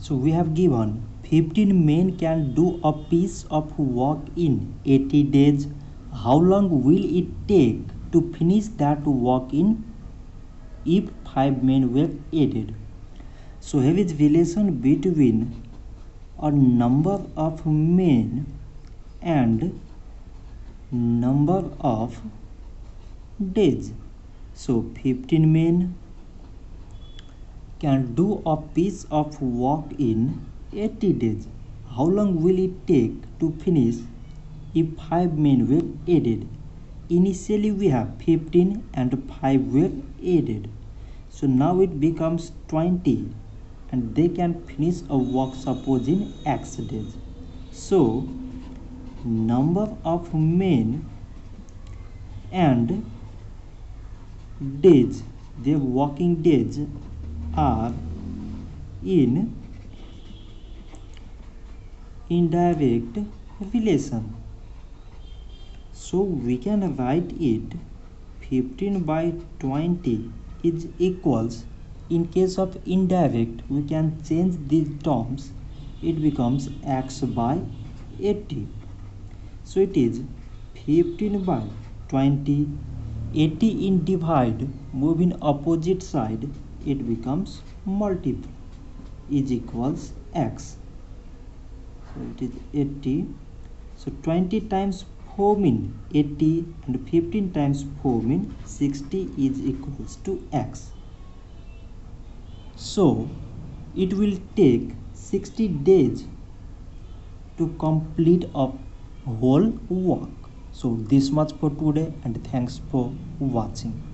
So we have given 15 men can do a piece of work in 80 days. How long will it take to finish that work in if 5 men were added? So here is relation between a number of men and number of days. So 15 men can do a piece of work in 80 days. How long will it take to finish if 5 men were added? Initially we have 15 and 5 were added. So now it becomes 20 and they can finish a work suppose in X days. So number of men and days, their working days are in indirect relation. So we can write it 15 by 20 is equals, in case of indirect we can change these terms, it becomes x by 80. So it is 15 by 20, 80 in divide, move in opposite side, it becomes multiply, is equals x. So it is 80. So 20 times 4 mean 80 and 15 times 4 mean 60 is equals to x. So it will take 60 days to complete a whole work. So this much for today and thanks for watching.